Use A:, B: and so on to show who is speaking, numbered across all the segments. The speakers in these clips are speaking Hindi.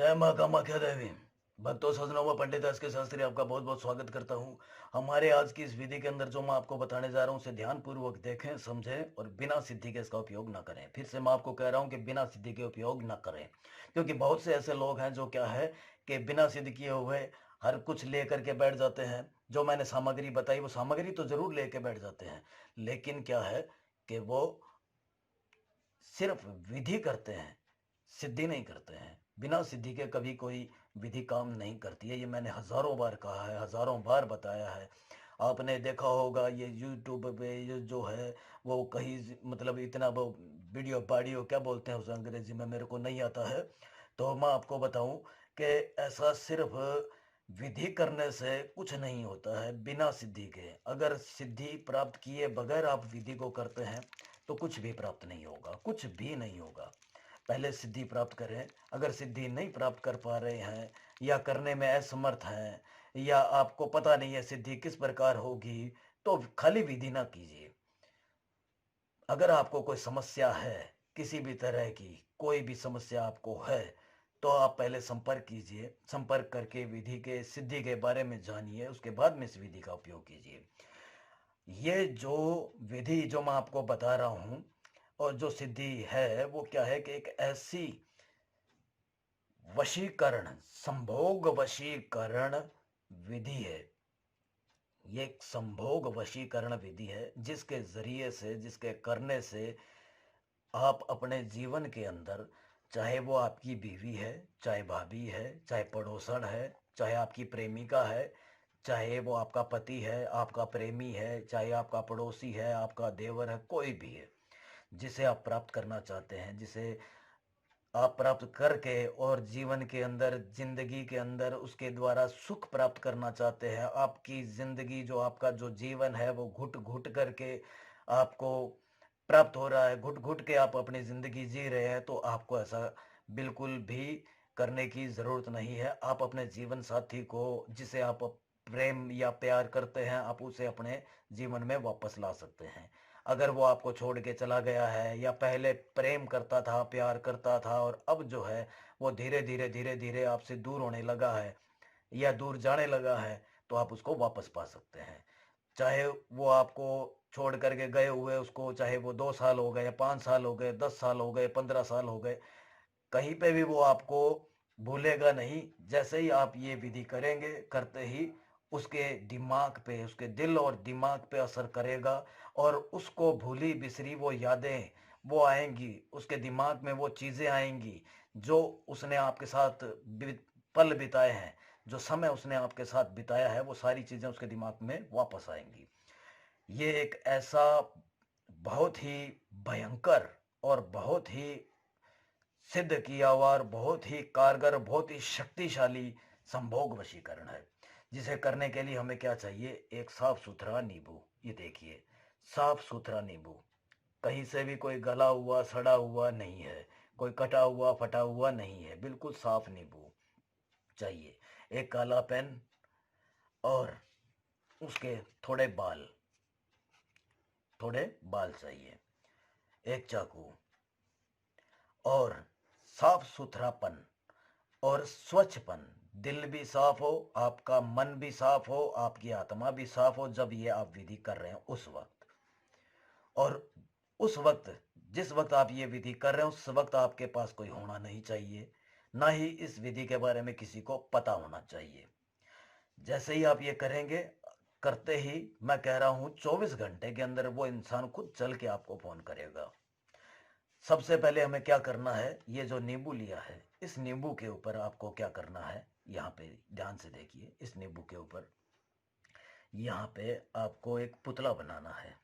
A: जय माँ कामाख्या देवी। भक्तों, सज्जनों व पंडित एस के शास्त्री आपका बहुत बहुत स्वागत करता हूँ। हमारे आज की इस विधि के अंदर जो मैं आपको बताने जा रहा हूँ उसे ध्यानपूर्वक देखें, समझें और बिना सिद्धि के इसका उपयोग ना करें। फिर से मैं आपको कह रहा हूँ कि बिना सिद्धि के उपयोग ना करें, क्योंकि बहुत से ऐसे लोग हैं जो क्या है कि बिना सिद्ध किए हुए हर कुछ ले करके बैठ जाते हैं। जो मैंने सामग्री बताई वो सामग्री तो जरूर लेके बैठ जाते हैं, लेकिन क्या है कि वो सिर्फ विधि करते हैं, सिद्धि नहीं करते हैं। बिना सिद्धि के कभी कोई विधि काम नहीं करती है। ये मैंने हजारों बार कहा है, हजारों बार बताया है। आपने देखा होगा ये यूट्यूब पे ये जो है वो कहीं मतलब इतना वो वीडियो बाडियो क्या बोलते हैं उसे अंग्रेजी में, मेरे को नहीं आता है। तो मैं आपको बताऊं कि ऐसा सिर्फ विधि करने से कुछ नहीं होता है बिना सिद्धि के। अगर सिद्धि प्राप्त किए बगैर आप विधि को करते हैं तो कुछ भी प्राप्त नहीं होगा, कुछ भी नहीं होगा। पहले सिद्धि प्राप्त करें। अगर सिद्धि नहीं प्राप्त कर पा रहे हैं या करने में असमर्थ हैं या आपको पता नहीं है सिद्धि किस प्रकार होगी, तो खाली विधि ना कीजिए। अगर आपको कोई समस्या है, किसी भी तरह की कोई भी समस्या आपको है, तो आप पहले संपर्क कीजिए। संपर्क करके विधि के सिद्धि के बारे में जानिए, उसके बाद में इस विधि का उपयोग कीजिए। ये जो विधि जो मैं आपको बता रहा हूँ और जो सिद्धि है वो क्या है कि एक ऐसी वशीकरण, संभोग वशीकरण विधि है। ये एक संभोग वशीकरण विधि है जिसके जरिए से, जिसके करने से आप अपने जीवन के अंदर, चाहे वो आपकी बीवी है, चाहे भाभी है, चाहे पड़ोसन है, चाहे आपकी प्रेमिका है, चाहे वो आपका पति है, आपका प्रेमी है, चाहे आपका पड़ोसी है, आपका देवर है, कोई भी है जिसे आप प्राप्त करना चाहते हैं, जिसे आप प्राप्त करके और जीवन के अंदर, जिंदगी के अंदर उसके द्वारा सुख प्राप्त करना चाहते हैं। आपकी जिंदगी जो आपका जो जीवन है वो घुट घुट करके आपको प्राप्त हो रहा है, घुट घुट के आप अपनी जिंदगी जी रहे हैं, तो आपको ऐसा बिल्कुल भी करने की जरूरत नहीं है। आप अपने जीवन साथी को, जिसे आप प्रेम या प्यार करते हैं, आप उसे अपने जीवन में वापस ला सकते हैं। अगर वो आपको छोड़ के चला गया है या पहले प्रेम करता था, प्यार करता था और अब जो है वो धीरे धीरे धीरे धीरे आपसे दूर होने लगा है या दूर जाने लगा है, तो आप उसको वापस पा सकते हैं। चाहे वो आपको छोड़ करके गए हुए उसको, चाहे वो 2 साल हो गए, 5 साल हो गए, 10 साल हो गए, 15 साल हो गए, कहीं पे भी वो आपको भूलेगा नहीं। जैसे ही आप ये विधि करेंगे, करते ही उसके दिमाग पे, उसके दिल और दिमाग पे असर करेगा और उसको भूली बिसरी वो यादें वो आएंगी, उसके दिमाग में वो चीज़ें आएंगी जो उसने आपके साथ पल बिताए हैं, जो समय उसने आपके साथ बिताया है, वो सारी चीज़ें उसके दिमाग में वापस आएंगी। ये एक ऐसा बहुत ही भयंकर और बहुत ही सिद्ध किया हुआ और बहुत ही कारगर, बहुत ही शक्तिशाली संभोग वशीकरण है, जिसे करने के लिए हमें क्या चाहिए? एक साफ सुथरा नींबू। ये देखिए, साफ सुथरा नींबू, कहीं से भी कोई गला हुआ सड़ा हुआ नहीं है, कोई कटा हुआ फटा हुआ नहीं है, बिल्कुल साफ नींबू चाहिए। एक काला पेन और उसके थोड़े बाल, थोड़े बाल चाहिए। एक चाकू और साफ सुथरापन और स्वच्छपन। दिल भी साफ हो, आपका मन भी साफ हो, आपकी आत्मा भी साफ हो जब ये आप विधि कर रहे हैं उस वक्त। और उस वक्त, जिस वक्त आप ये विधि कर रहे हैं, उस वक्त आपके पास कोई होना नहीं चाहिए, ना ही इस विधि के बारे में किसी को पता होना चाहिए। जैसे ही आप ये करेंगे, करते ही मैं कह रहा हूं 24 घंटे के अंदर वो इंसान खुद चल के आपको फोन करेगा। सबसे पहले हमें क्या करना है? ये जो नींबू लिया है, इस नींबू के ऊपर आपको क्या करना है, यहाँ पे ध्यान से देखिए। इस नींबू के ऊपर यहाँ पे आपको एक पुतला बनाना है।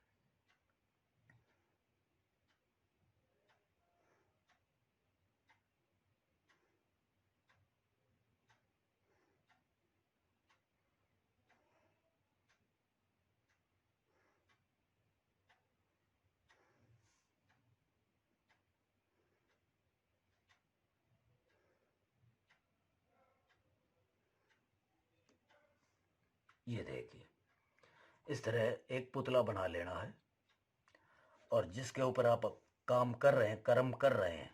A: ये देखिए, इस तरह एक पुतला बना लेना है और जिसके ऊपर आप काम कर रहे हैं, कर्म कर रहे हैं,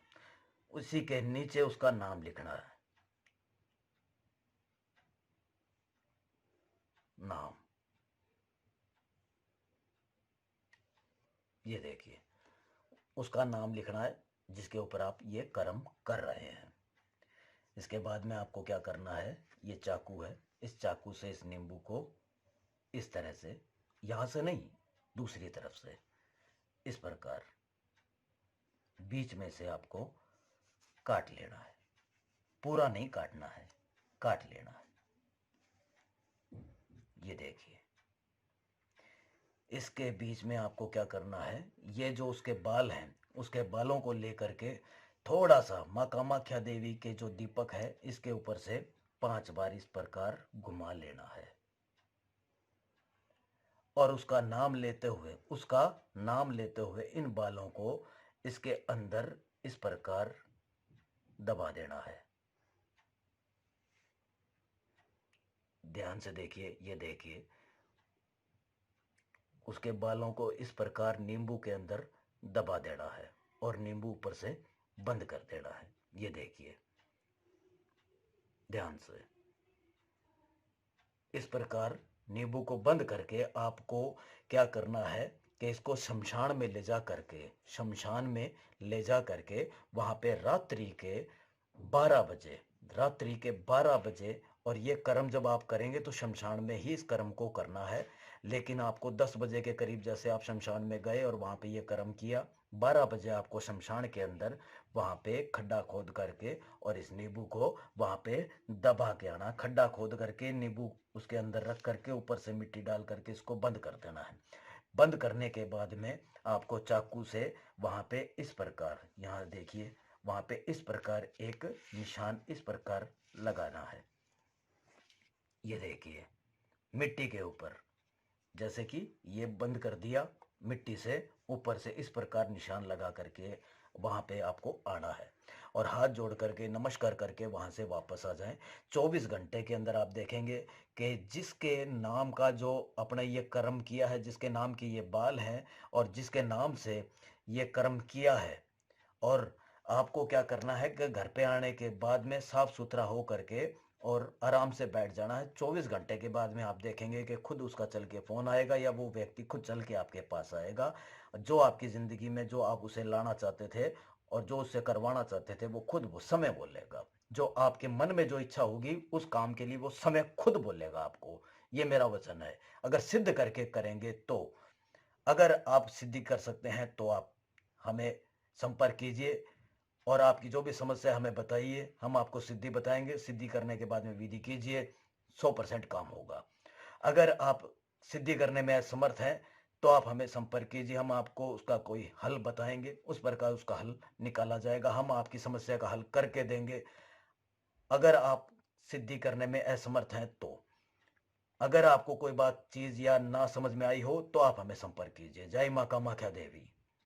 A: उसी के नीचे उसका नाम लिखना है। नाम। ये देखिए, उसका नाम लिखना है जिसके ऊपर आप ये कर्म कर रहे हैं। इसके बाद में आपको क्या करना है, ये चाकू है, इस चाकू से इस नींबू को इस तरह से, यहां से नहीं, दूसरी तरफ से इस प्रकार बीच में से आपको काट लेना है। पूरा नहीं काटना है, काट लेना है। ये देखिए, इसके बीच में आपको क्या करना है, ये जो उसके बाल हैं, उसके बालों को लेकर के थोड़ा सा माँ कामाख्या देवी के जो दीपक है इसके ऊपर से 5 बार इस प्रकार घुमा लेना है। और उसका नाम लेते हुए, उसका नाम लेते हुए इन बालों को इसके अंदर इस प्रकार दबा देना है। ध्यान से देखिए, ये देखिए, उसके बालों को इस प्रकार नींबू के अंदर दबा देना है और नींबू ऊपर से बंद कर देना है। ये देखिए ध्यान से, इस प्रकार नींबू को बंद करके आपको क्या करना है कि इसको शमशान में ले जा करके, शमशान में ले जा करके वहां पे रात्रि के 12 बजे, रात्रि के 12 बजे, और ये कर्म जब आप करेंगे तो शमशान में ही इस कर्म को करना है। लेकिन आपको 10 बजे के करीब, जैसे आप शमशान में गए और वहां पे ये कर्म किया, 12 बजे आपको शमशान के अंदर वहां पे खड्डा खोद करके और इस नींबू को वहां पे दबा के आना। खड्डा खोद करके नींबू उसके अंदर रख करके ऊपर से मिट्टी डाल करके इसको बंद कर देना है। बंद करने के बाद में आपको चाकू से वहां पे इस प्रकार, यहाँ देखिए, वहां पे इस प्रकार एक निशान इस प्रकार लगाना है। ये देखिए, मिट्टी के ऊपर, जैसे कि ये बंद कर दिया, मिट्टी से ऊपर से इस प्रकार निशान लगा करके वहां पे आपको आना है और हाथ जोड़ करके नमस्कार करके वहां से वापस आ जाएं। 24 घंटे के अंदर आप देखेंगे कि जिसके नाम का जो अपने ये कर्म किया है, जिसके नाम की ये बाल हैं और जिसके नाम से ये कर्म किया है, और आपको क्या करना है कि घर पे आने के बाद में साफ सुथरा हो करके और आराम से बैठ जाना है। 24 घंटे के बाद में आप देखेंगे कि खुद उसका चल के फोन आएगा या वो व्यक्ति खुद चल के आपके पास आएगा। जो आपकी जिंदगी में जो आप उसे लाना चाहते थे और जो उससे करवाना चाहते थे, वो खुद वो समय बोलेगा। जो आपके मन में जो इच्छा होगी उस काम के लिए वो समय खुद बोलेगा आपको। ये मेरा वचन है, अगर सिद्ध करके करेंगे तो। अगर आप सिद्धि कर सकते हैं तो आप हमें संपर्क कीजिए और आपकी जो भी समस्या हमें बताइए, हम आपको सिद्धि बताएंगे। सिद्धि करने के बाद में विधि कीजिए, 100% काम होगा। अगर आप सिद्धि करने में असमर्थ हैं तो आप हमें संपर्क कीजिए, हम आपको उसका कोई हल बताएंगे, उस प्रकार उसका हल निकाला जाएगा, हम आपकी समस्या का हल करके देंगे। अगर आप सिद्धि करने में असमर्थ हैं तो, अगर आपको कोई बात चीज या ना समझ में आई हो तो आप हमें संपर्क कीजिए। जय मां कामाख्या देवी।